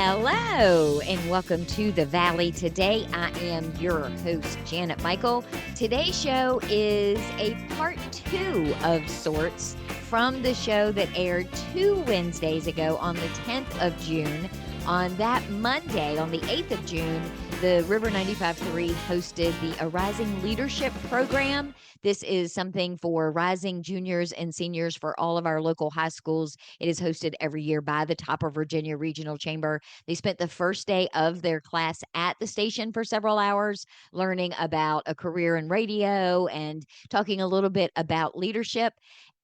Hello, and welcome to the Valley. Today, I am your host, Janet Michael. Today's show is a part 2 of sorts from the show that aired 2 Wednesdays ago on the 10th of June. On that Monday, on the 8th of June, the River 95.3 hosted the A Rising Leadership Program. This is something for rising juniors and seniors for all of our local high schools. It is hosted every year by the Topper Virginia Regional Chamber. They spent the first day of their class at the station for several hours, learning about a career in radio and talking a little bit about leadership.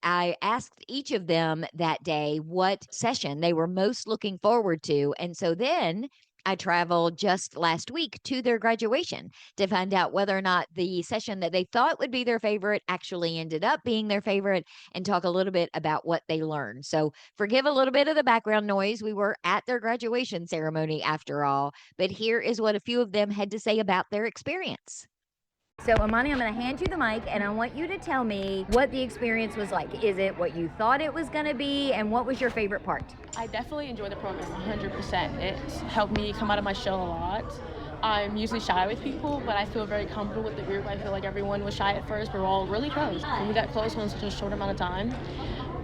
I asked each of them that day what session they were most looking forward to. And so then I traveled just last week to their graduation to find out whether or not the session that they thought would be their favorite actually ended up being their favorite, and talk a little bit about what they learned. So forgive a little bit of the background noise. We were at their graduation ceremony after all, but here is what a few of them had to say about their experience. So, Amoni, I'm going to hand you the mic, and I want you to tell me what the experience was like. Is it what you thought it was going to be, and what was your favorite part? I definitely enjoyed the program 100%. It helped me come out of my shell a lot. I'm usually shy with people, but I feel very comfortable with the group. I feel like everyone was shy at first, but we're all really close. And we got close in such a short amount of time.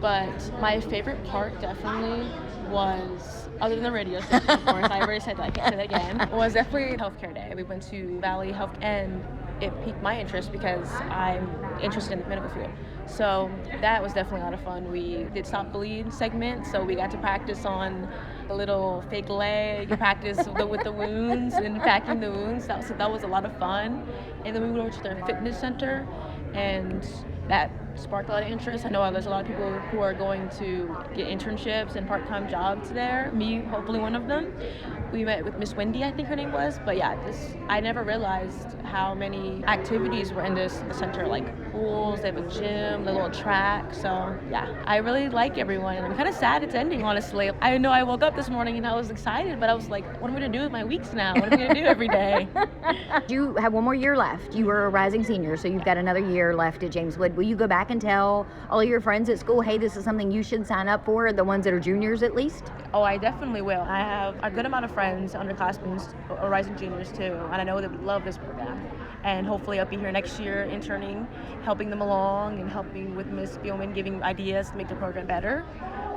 But my favorite part definitely was, other than the radio station, of course, I already said that, I can't say that again, was definitely Healthcare Day. We went to Valley Health, and it piqued my interest because I'm interested in the medical field. So that was definitely a lot of fun. We did Stop Bleed segment, so we got to practice on the little fake leg, practice with the wounds and packing the wounds. That was a lot of fun. And then we went over to their fitness center, and that sparked a lot of interest. I know there's a lot of people who are going to get internships and part-time jobs there, me hopefully one of them. We met with Miss Wendy, I think her name was, but yeah, I never realized how many activities were in this center, like pools, they have a gym, the little track. So yeah, I really like everyone, and I'm kind of sad it's ending, honestly. I know I woke up this morning and I was excited, but I was like, what am I gonna do with my weeks now? What am I gonna do every day? You have one more year left. You were a rising senior, so you've got another year left at James Wood. Will you go back and tell all your friends at school, hey, this is something you should sign up for, the ones that are juniors at least? Oh, I definitely will. I have a good amount of friends, underclassmen, or rising juniors too, and I know they would love this program. And hopefully I'll be here next year interning, helping them along and helping with Miss Spielman, giving ideas to make the program better.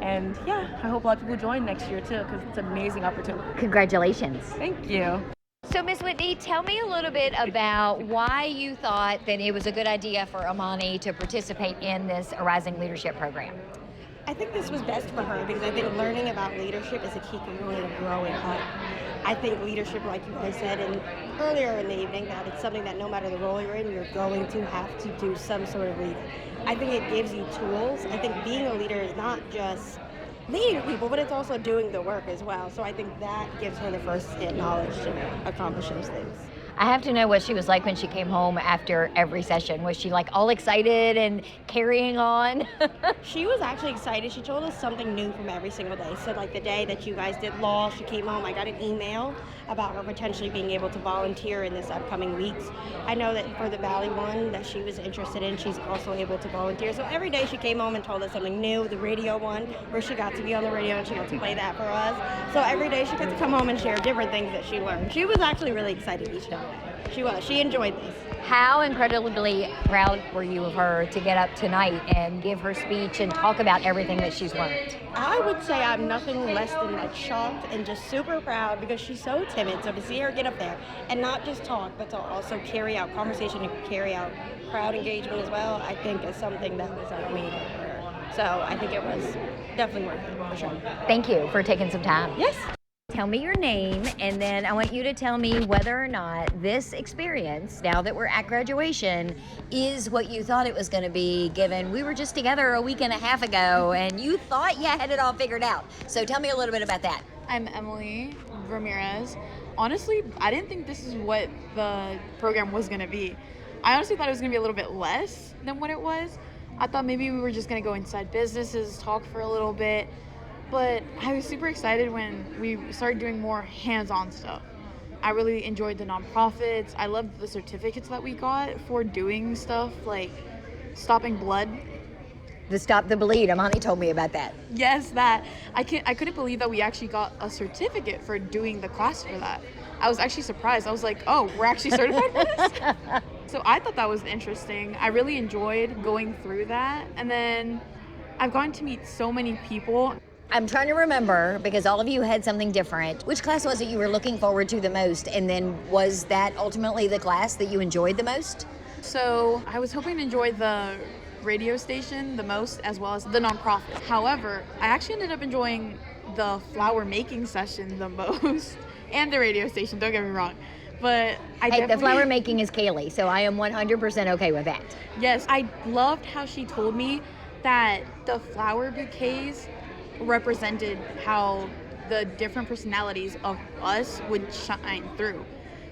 And yeah, I hope a lot of people join next year too, because it's an amazing opportunity. Congratulations. Thank you. So, Miss Whitney, tell me a little bit about why you thought that it was a good idea for Amoni to participate in this Rising Leadership Program. I think this was best for her because I think learning about leadership is a key component of growing up. I think leadership, like you guys said earlier in the evening, that it's something that no matter the role you're in, you're going to have to do some sort of leading. I think it gives you tools. I think being a leader is not just leading people, but it's also doing the work as well. So I think that gives her the first-hand knowledge to accomplish those things. I have to know what she was like when she came home after every session. Was she like all excited and carrying on? She was actually excited. She told us something new from every single day. So like the day that you guys did law, she came home, I got an email about her potentially being able to volunteer in this upcoming weeks. I know that for the Valley one that she was interested in, she's also able to volunteer. So every day she came home and told us something new. The radio one, where she got to be on the radio and she got to play that for us. So every day she got to come home and share different things that she learned. She was actually really excited each day. She was. She enjoyed this. How incredibly proud were you of her to get up tonight and give her speech and talk about everything that she's learned? I would say I'm nothing less than like shocked and just super proud because she's so timid. So to see her get up there and not just talk, but to also carry out conversation and carry out crowd engagement as well, I think is something that was amazing for her. So I think it was definitely worth it, for sure. Thank you for taking some time. Yes. Tell me your name, and then I want you to tell me whether or not this experience, now that we're at graduation, is what you thought it was going to be, given we were just together a week and a half ago, and you thought you had it all figured out. So tell me a little bit about that. I'm Emily Ramirez. Honestly, I didn't think this is what the program was going to be. I honestly thought it was going to be a little bit less than what it was. I thought maybe we were just going to go inside businesses, talk for a little bit. But I was super excited when we started doing more hands-on stuff. I really enjoyed the nonprofits. I loved the certificates that we got for doing stuff like stopping blood. The Stop the Bleed. Amani told me about that. Yes, that. I couldn't believe that we actually got a certificate for doing the class for that. I was actually surprised. I was like, oh, we're actually certified for this? So I thought that was interesting. I really enjoyed going through that. And then I've gotten to meet so many people. I'm trying to remember, because all of you had something different. Which class was it you were looking forward to the most? And then was that ultimately the class that you enjoyed the most? So I was hoping to enjoy the radio station the most, as well as the nonprofit. However, I actually ended up enjoying the flower making session the most, and the radio station, don't get me wrong. But the flower making is Kaylee, so I am 100% okay with that. Yes, I loved how she told me that the flower bouquets represented how the different personalities of us would shine through.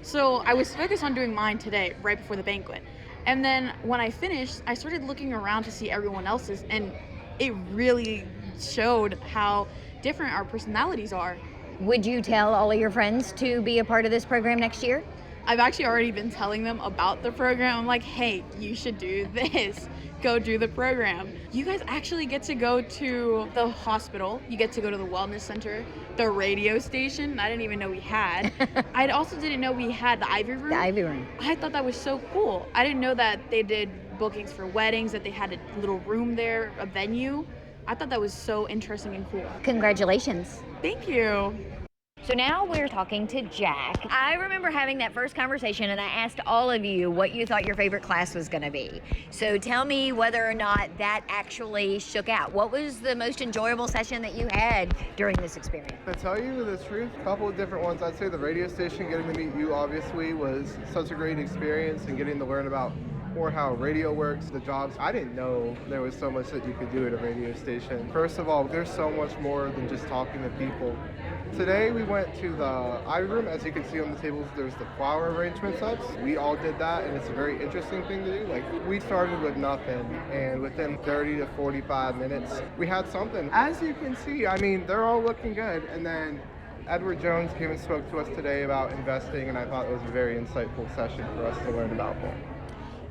So I was focused on doing mine today, right before the banquet. And then when I finished, I started looking around to see everyone else's, and it really showed how different our personalities are. Would you tell all of your friends to be a part of this program next year? I've actually already been telling them about the program. I'm like, hey, you should do this. Go do the program. You guys actually get to go to the hospital. You get to go to the wellness center, the radio station. I didn't even know we had. I also didn't know we had the Ivy Room. The Ivy Room. I thought that was so cool. I didn't know that they did bookings for weddings, that they had a little room there, a venue. I thought that was so interesting and cool. Congratulations. Thank you. So now we're talking to Jack. I remember having that first conversation, and I asked all of you what you thought your favorite class was going to be. So tell me whether or not that actually shook out. What was the most enjoyable session that you had during this experience? To tell you the truth, a couple of different ones. I'd say the radio station, getting to meet you obviously was such a great experience, and getting to learn about more how radio works, the jobs. I didn't know there was so much that you could do at a radio station. First of all, there's so much more than just talking to people. Today we went to the Ivy Room. As you can see on the tables, there's the flower arrangement sets. We all did that, and it's a very interesting thing to do. Like, we started with nothing, and within 30 to 45 minutes, we had something. As you can see, I mean, they're all looking good. And then Edward Jones came and spoke to us today about investing, and I thought it was a very insightful session for us to learn about more.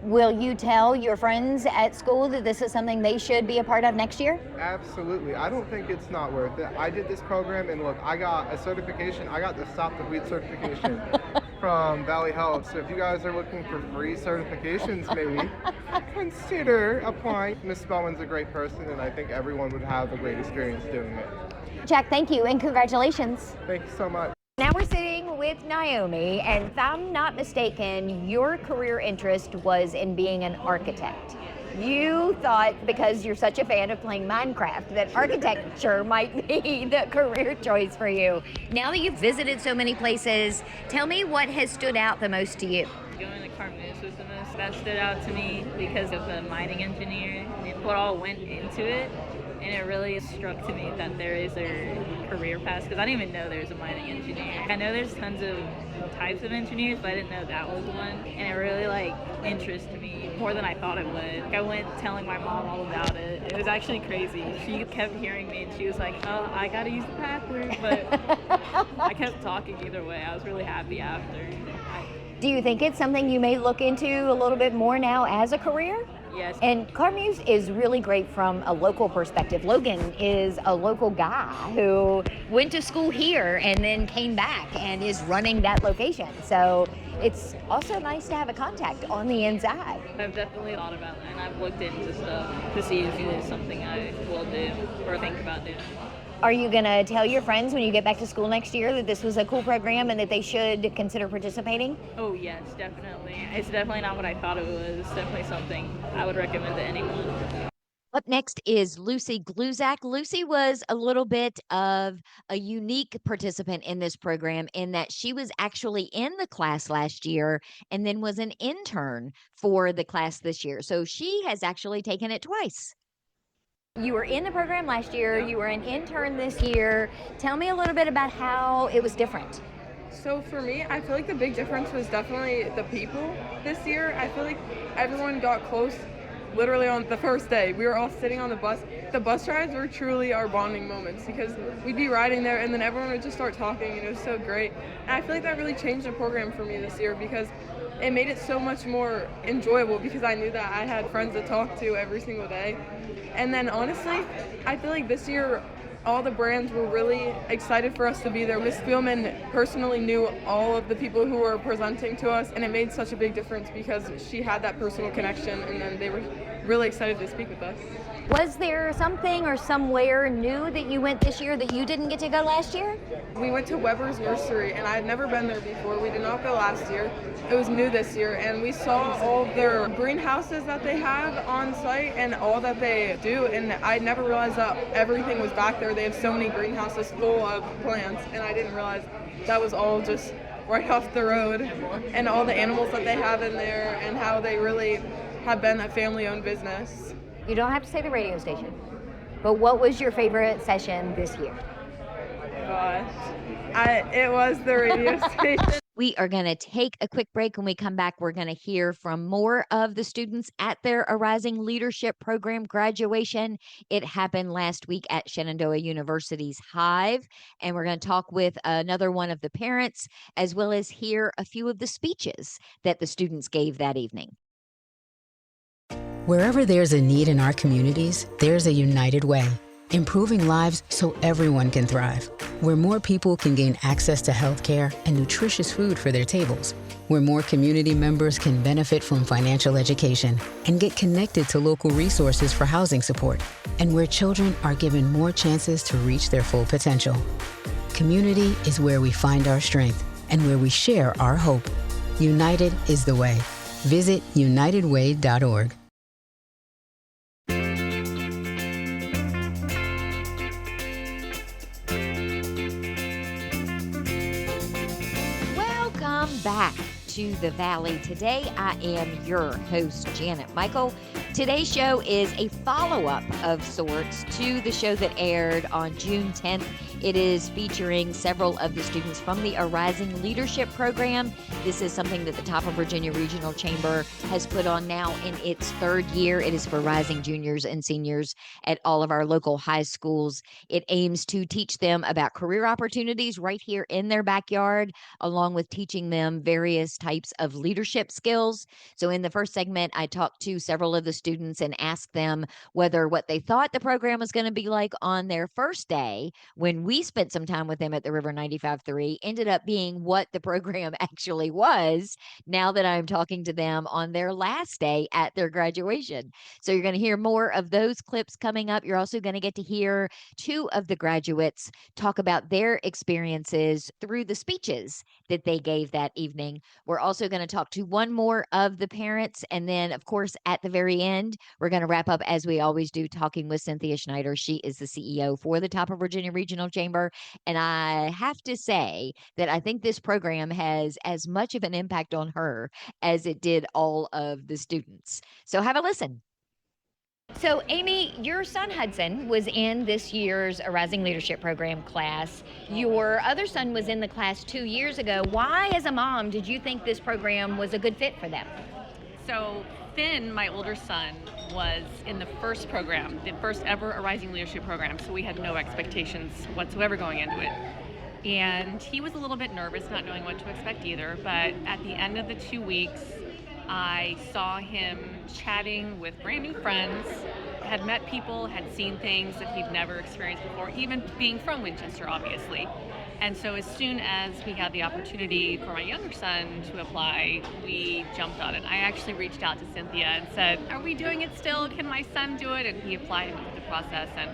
Will you tell your friends at school that this is something they should be a part of next year? Absolutely. I don't think it's not worth it. I did this program, and look, I got a certification. I got the Stop the Bleed certification from Valley Health. So if you guys are looking for free certifications, maybe consider applying. Miss Spielman's a great person, and I think everyone would have a great experience doing it. Jack, thank you, and congratulations. Thank you so much. Now we're sitting with Nyomi, and if I'm not mistaken, your career interest was in being an architect. You thought, because you're such a fan of playing Minecraft, that architecture might be the career choice for you. Now that you've visited so many places, tell me what has stood out the most to you. Going to Carmeuse was the most that stood out to me because of the mining engineer and what all went into it. And it really struck to me that there is a career path, because I didn't even know there was a mining engineer. I know there's tons of types of engineers, but I didn't know that was one. And it really interested me more than I thought it would. I went telling my mom all about it. It was actually crazy. She kept hearing me, and she was like, oh, I gotta use the bathroom. But I kept talking either way. I was really happy after. Do you think it's something you may look into a little bit more now as a career? Yes. And Carmeuse is really great from a local perspective. Logan is a local guy who went to school here and then came back and is running that location. So it's also nice to have a contact on the inside. I've definitely thought about that, and I've looked into stuff to see if it is something I will do or think about doing. Are you going to tell your friends when you get back to school next year that this was a cool program and that they should consider participating? Oh yes, definitely. It's definitely not what I thought it was. It's definitely something I would recommend to anyone. Up next is Lucy Gluszack. Lucy was a little bit of a unique participant in this program in that she was actually in the class last year and then was an intern for the class this year. So she has actually taken it twice. You were in the program last year, you were an intern this year. Tell me a little bit about how it was different. So for me, I feel like the big difference was definitely the people this year. I feel like everyone got close literally on the first day. We were all sitting on the bus. The bus rides were truly our bonding moments because we'd be riding there and then everyone would just start talking and it was so great. And I feel like that really changed the program for me this year because it made it so much more enjoyable because I knew that I had friends to talk to every single day. And then honestly, I feel like this year all the brands were really excited for us to be there. Miss Spielman personally knew all of the people who were presenting to us, and it made such a big difference because she had that personal connection, and then they were really excited to speak with us. Was there something or somewhere new that you went this year that you didn't get to go last year? We went to Weber's Nursery, and I had never been there before. We did not go last year. It was new this year, and we saw all of their greenhouses that they have on site and all that they do, and I never realized that everything was back there. They have so many greenhouses full of plants, and I didn't realize that was all just right off the road, and all the animals that they have in there, and how they really have been a family-owned business. You don't have to say the radio station, but what was your favorite session this year? Gosh, it was the radio station. We are going to take a quick break. When we come back, we're going to hear from more of the students at their Arising Leadership Program graduation. It happened last week at Shenandoah University's Hive, and we're going to talk with another one of the parents, as well as hear a few of the speeches that the students gave that evening. Wherever there's a need in our communities, there's a united way, improving lives so everyone can thrive. Where more people can gain access to healthcare and nutritious food for their tables. Where more community members can benefit from financial education and get connected to local resources for housing support. And where children are given more chances to reach their full potential. Community is where we find our strength and where we share our hope. United is the way. Visit unitedway.org. Back to the Valley. Today, I am your host, Janet Michael. Today's show is a follow-up of sorts to the show that aired on June 10th. It is featuring several of the students from the Arising Leadership Program. This is something that the Top of Virginia Regional Chamber has put on now in its third year. It is for rising juniors and seniors at all of our local high schools. It aims to teach them about career opportunities right here in their backyard, along with teaching them various types of leadership skills. So in the first segment, I talked to several of the students and asked them whether what they thought the program was going to be like on their first day, when we spent some time with them at the River 95.3, ended up being what the program actually was, now that I'm talking to them on their last day at their graduation. So you're going to hear more of those clips coming up. You're also going to get to hear two of the graduates talk about their experiences through the speeches that they gave that evening. We're also going to talk to one more of the parents. And then, of course, at the very end, we're going to wrap up, as we always do, talking with Cynthia Schneider. She is the CEO for the Top of Virginia Regional Chamber. And I have to say that I think this program has as much of an impact on her as it did all of the students. So have a listen. So, Amy, your son Hudson was in this year's Arising Leadership Program class. Your other son was in the class 2 years ago. Why, as a mom, did you think this program was a good fit for them? So, Finn, my older son, was in the first program, the first ever Arising Leadership Program, so we had no expectations whatsoever going into it. And he was a little bit nervous, not knowing what to expect either, but at the end of the 2 weeks, I saw him chatting with brand new friends, had met people, had seen things that he'd never experienced before, even being from Winchester, obviously. And so as soon as we had the opportunity for my younger son to apply, we jumped on it. I actually reached out to Cynthia and said, "Are we doing it still? Can my son do it?" And he applied and went through the process. And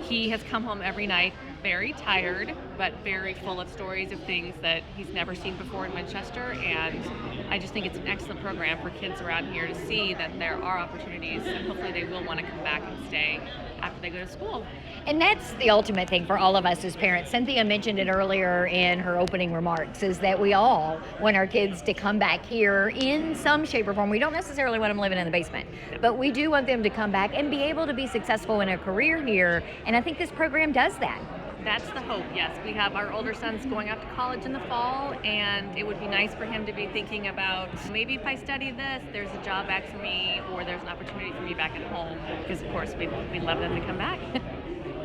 he has come home every night very tired, but very full of stories of things that he's never seen before in Winchester. And I just think it's an excellent program for kids around here to see that there are opportunities, and hopefully they will want to come back and stay after they go to school. And that's the ultimate thing for all of us as parents. Cynthia mentioned it earlier in her opening remarks, is that we all want our kids to come back here in some shape or form. We don't necessarily want them living in the basement, but we do want them to come back and be able to be successful in a career here. And I think this program does that. That's the hope, yes. We have our older son's going off to college in the fall, and it would be nice for him to be thinking about, maybe if I study this, there's a job back for me, or there's an opportunity for me back at home, because of course we'd love them to come back.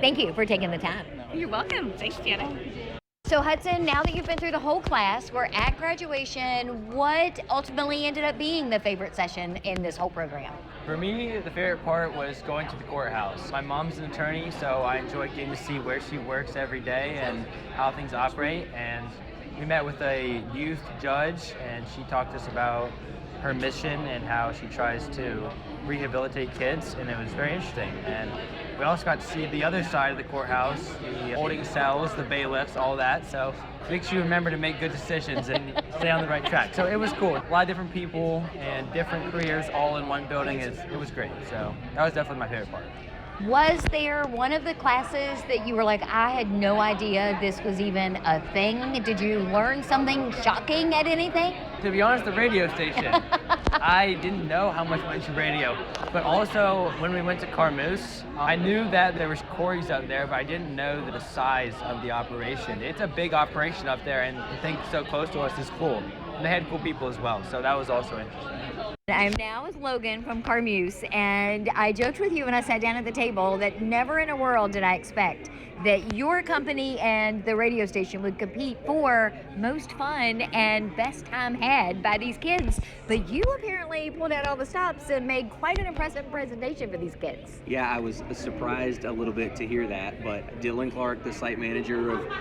Thank you for taking the time. You're welcome. Thanks, Janet. So Hudson, now that you've been through the whole class, we're at graduation, what ultimately ended up being the favorite session in this whole program? For me, the favorite part was going to the courthouse. My mom's an attorney, so I enjoy getting to see where she works every day and how things operate. And we met with a youth judge, and she talked to us about her mission and how she tries to rehabilitate kids, and it was very interesting. And we also got to see the other side of the courthouse, the holding cells, the bailiffs, all that. So it makes you remember to make good decisions and stay on the right track. So it was cool. A lot of different people and different careers all in one building. It was great. So that was definitely my favorite part. Was there one of the classes that you were like, I had no idea this was even a thing? Did you learn something shocking at anything? To be honest, the radio station. I didn't know how much went into radio. But also, when we went to Carmeuse, I knew that there was quarries up there, but I didn't know the size of the operation. It's a big operation up there, and to think so close to us is cool. And they had cool people as well, so that was also interesting. I'm now with Logan from Carmeuse, and I joked with you when I sat down at the table that never in a world did I expect that your company and the radio station would compete for most fun and best time had by these kids. But you apparently pulled out all the stops and made quite an impressive presentation for these kids. Yeah, I was surprised a little bit to hear that, but Dylan Clark, the site manager of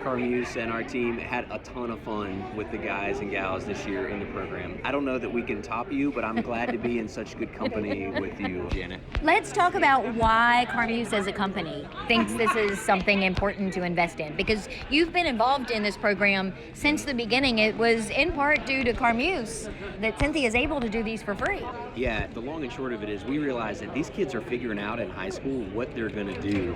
Carmeuse, and our team had a ton of fun with the guys and gals this year in the program. I don't know that we can top you, but I'm glad to be in such good company with you, Janet. Let's talk about why Carmeuse as a company thinks this is something important to invest in, because you've been involved in this program since the beginning. It was in part due to Carmeuse that Cynthia is able to do these for free. Yeah, the long and short of it is we realize that these kids are figuring out in high school what they're going to do.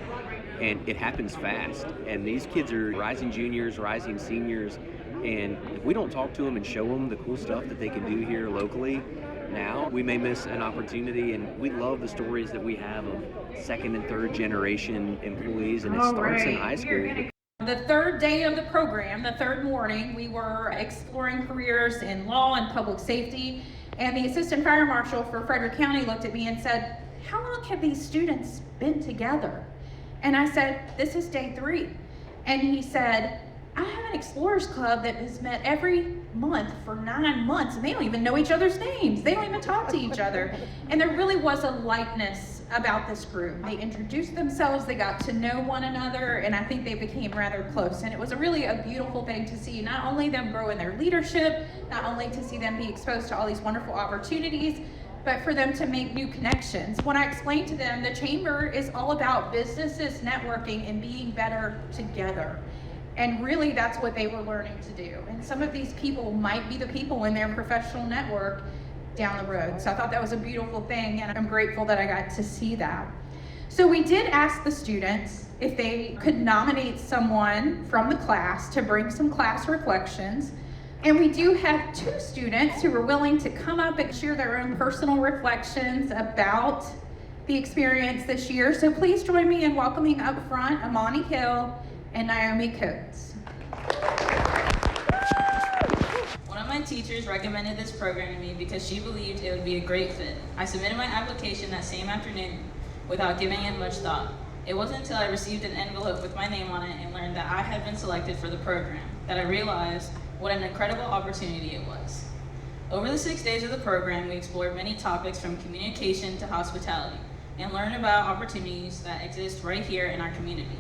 And it happens fast. And these kids are rising juniors, rising seniors, and if we don't talk to them and show them the cool stuff that they can do here locally, now we may miss an opportunity. And we love the stories that we have of second and third generation employees, and it starts in high school. The third day of the program, the third morning, we were exploring careers in law and public safety, and the assistant fire marshal for Frederick County looked at me and said, "How long have these students been together?" And I said, "This is day 3. And he said, "I have an Explorers Club that has met every month for 9 months, and they don't even know each other's names. They don't even talk to each other." And there really was a lightness about this group. They introduced themselves, they got to know one another, and I think they became rather close. And it was really a beautiful thing to see, not only them grow in their leadership, not only to see them be exposed to all these wonderful opportunities, but for them to make new connections. When I explained to them, the Chamber is all about businesses networking and being better together. And really that's what they were learning to do. And some of these people might be the people in their professional network down the road. So I thought that was a beautiful thing, and I'm grateful that I got to see that. So we did ask the students if they could nominate someone from the class to bring some class reflections. And we do have 2 students who are willing to come up and share their own personal reflections about the experience this year. So please join me in welcoming up front Amoni Hill and Nyomi Coates. One of my teachers recommended this program to me because she believed it would be a great fit. I submitted my application that same afternoon without giving it much thought. It wasn't until I received an envelope with my name on it and learned that I had been selected for the program that I realized what an incredible opportunity it was. Over the 6 days of the program, we explored many topics from communication to hospitality and learned about opportunities that exist right here in our community,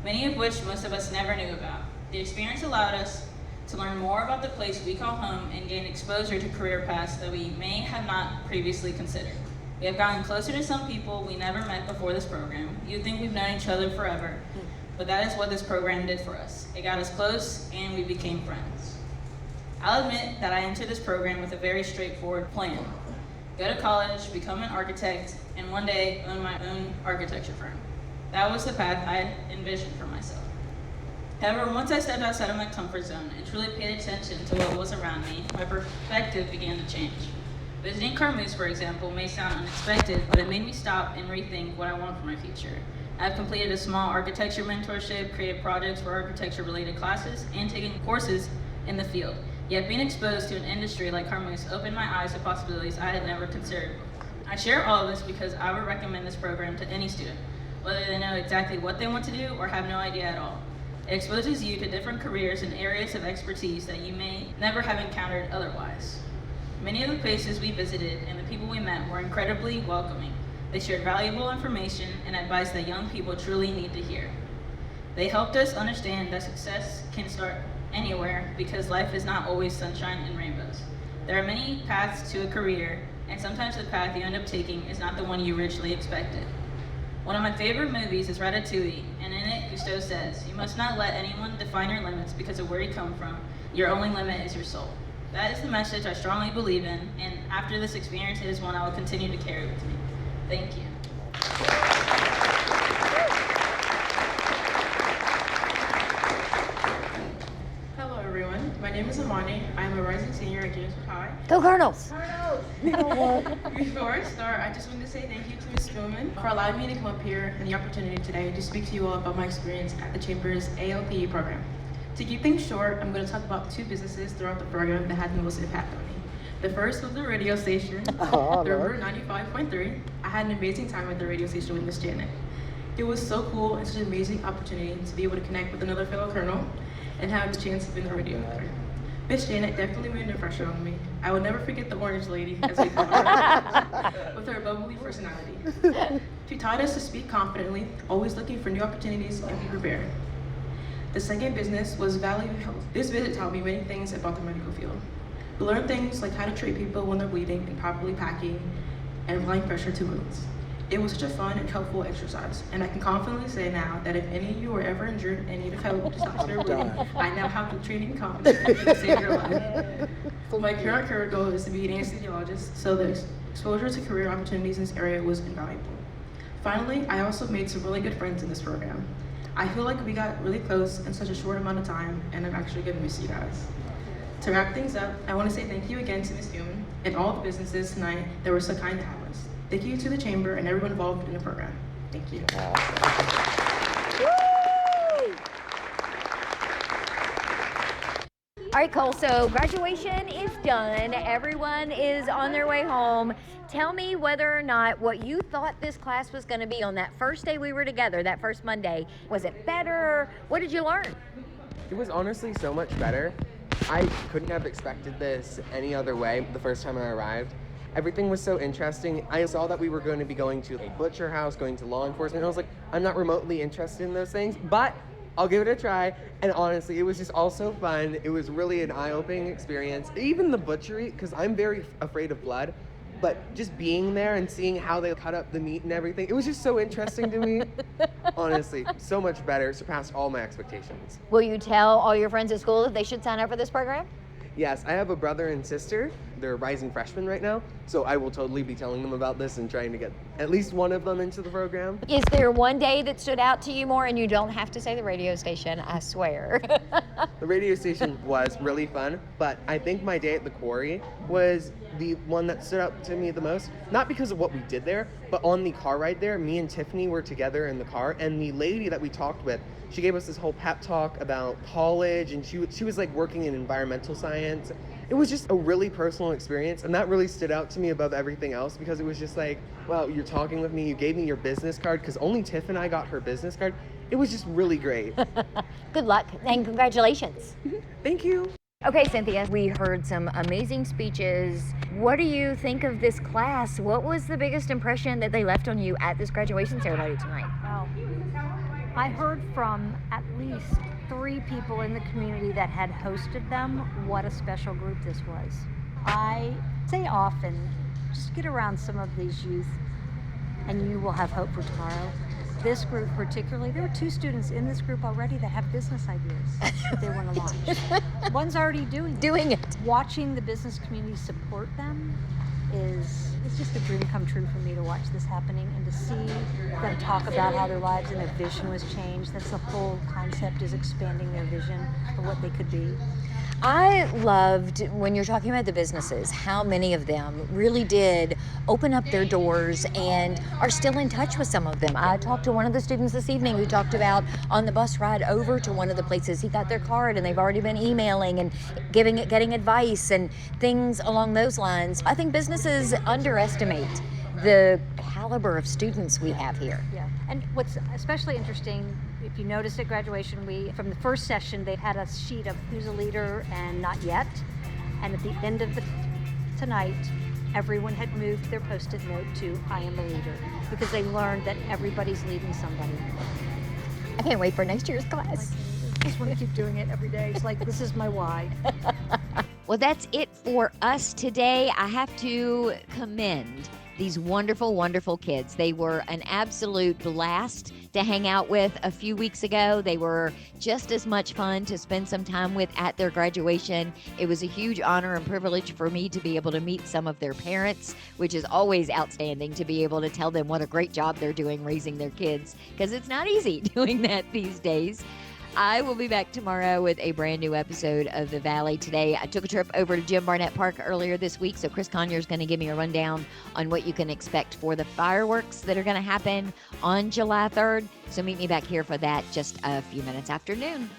many of which most of us never knew about. The experience allowed us to learn more about the place we call home and gain exposure to career paths that we may have not previously considered. We have gotten closer to some people we never met before this program. You'd think we've known each other forever, but that is what this program did for us. It got us close and we became friends. I'll admit that I entered this program with a very straightforward plan. Go to college, become an architect, and one day own my own architecture firm. That was the path I envisioned for myself. However, once I stepped outside of my comfort zone and truly paid attention to what was around me, my perspective began to change. Visiting Carmeuse, for example, may sound unexpected, but it made me stop and rethink what I want for my future. I've completed a small architecture mentorship, created projects for architecture-related classes, and taken courses in the field. Yet being exposed to an industry like Carmeuse opened my eyes to possibilities I had never considered. I share all of this because I would recommend this program to any student, whether they know exactly what they want to do or have no idea at all. It exposes you to different careers and areas of expertise that you may never have encountered otherwise. Many of the places we visited and the people we met were incredibly welcoming. They shared valuable information and advice that young people truly need to hear. They helped us understand that success can start anywhere because life is not always sunshine and rainbows. There are many paths to a career, and sometimes the path you end up taking is not the one you originally expected. One of my favorite movies is Ratatouille, and in it, Cousteau says, "You must not let anyone define your limits because of where you come from. Your only limit is your soul." That is the message I strongly believe in, and after this experience, it is one I will continue to carry with me. Thank you. Hello everyone, my name is Amoni. I am a rising senior at Gluszack High. Go Cardinals! Before I start, I just want to say thank you to Ms. Spielman for allowing me to come up here and the opportunity today to speak to you all about my experience at the Chamber's ALPE program. To keep things short, I'm going to talk about 2 businesses throughout the program that had the most impact on me. The first was the radio station, the River 95.3. I had an amazing time at the radio station with Miss Janet. It was so cool and such an amazing opportunity to be able to connect with another fellow colonel and have the chance to be in the radio with her. Miss Janet definitely made an impression on me. I will never forget the orange lady, as we call her, with her bubbly personality. She taught us to speak confidently, always looking for new opportunities and be prepared. The second business was Valley Health. This visit taught me many things about the medical field. We learned things like how to treat people when they're bleeding and properly packing and applying pressure to wounds. It was such a fun and helpful exercise, and I can confidently say now that if any of you are ever injured and need help to stop severe bleeding, I now have the training confidence to save your life. My current career goal is to be an anesthesiologist, so the exposure to career opportunities in this area was invaluable. Finally, I also made some really good friends in this program. I feel like we got really close in such a short amount of time, and I'm actually gonna miss you guys. To wrap things up, I want to say thank you again to Ms. Spielman and all the businesses tonight that were so kind to have us. Thank you to the Chamber and everyone involved in the program. Thank you. All right, Cole, so graduation is done. Everyone is on their way home. Tell me whether or not what you thought this class was going to be on that first day we were together, that first Monday. Was it better? What did you learn? It was honestly so much better. I couldn't have expected this any other way the first time I arrived. Everything was so interesting. I saw that we were going to be going to a butcher house, going to law enforcement. And I was like, I'm not remotely interested in those things, but I'll give it a try. And honestly, it was just all so fun. It was really an eye-opening experience. Even the butchery, because I'm very afraid of blood, but just being there and seeing how they cut up the meat and everything, it was just so interesting to me. Honestly, so much better, surpassed all my expectations. Will you tell all your friends at school that they should sign up for this program? Yes, I have a brother and sister. They're rising freshmen right now, so I will totally be telling them about this and trying to get at least one of them into the program. Is there one day that stood out to you more? And you don't have to say the radio station, I swear. The radio station was really fun, but I think my day at the quarry was the one that stood out to me the most. Not because of what we did there, but on the car ride there, me and Tiffany were together in the car, and the lady that we talked with, she gave us this whole pep talk about college, and she was like working in environmental science. It was just a really personal experience, and that really stood out to me above everything else, because it was just like, wow, you're talking with me, you gave me your business card, because only Tiff and I got her business card. It was just really great. Good luck and congratulations. Thank you. Okay, Cynthia, we heard some amazing speeches. What do you think of this class? What was the biggest impression that they left on you at this graduation ceremony tonight? Well, I heard from at least 3 people in the community that had hosted them what a special group this was. I say often, just get around some of these youth and you will have hope for tomorrow. This group particularly, there were 2 students in this group already that have business ideas that they want to launch. One's already doing it. Watching the business community support them it's just a dream come true for me to watch this happening and to see them talk about how their lives and their vision was changed. That's the whole concept, is expanding their vision for what they could be. I loved, when you're talking about the businesses, how many of them really did open up their doors and are still in touch with some of them. I talked to one of the students this evening who talked about on the bus ride over to one of the places he got their card, and they've already been emailing and getting advice and things along those lines. I think businesses underestimate the caliber of students we have here. Yeah, and what's especially interesting If you notice at graduation, from the first session, they had a sheet of who's a leader and not yet. And at the end of tonight, everyone had moved their Post-it note to I am a leader, because they learned that everybody's leading somebody. I can't wait for next year's class. I just want to keep doing it every day. It's like, this is my why. Well, that's it for us today. I have to commend these wonderful, wonderful kids. They were an absolute blast to hang out with a few weeks ago. They were just as much fun to spend some time with at their graduation. It was a huge honor and privilege for me to be able to meet some of their parents, which is always outstanding to be able to tell them what a great job they're doing raising their kids, because it's not easy doing that these days. I will be back tomorrow with a brand new episode of The Valley Today. I took a trip over to Jim Barnett Park earlier this week, so Chris Conyer is going to give me a rundown on what you can expect for the fireworks that are going to happen on July 3rd. So meet me back here for that just a few minutes after noon.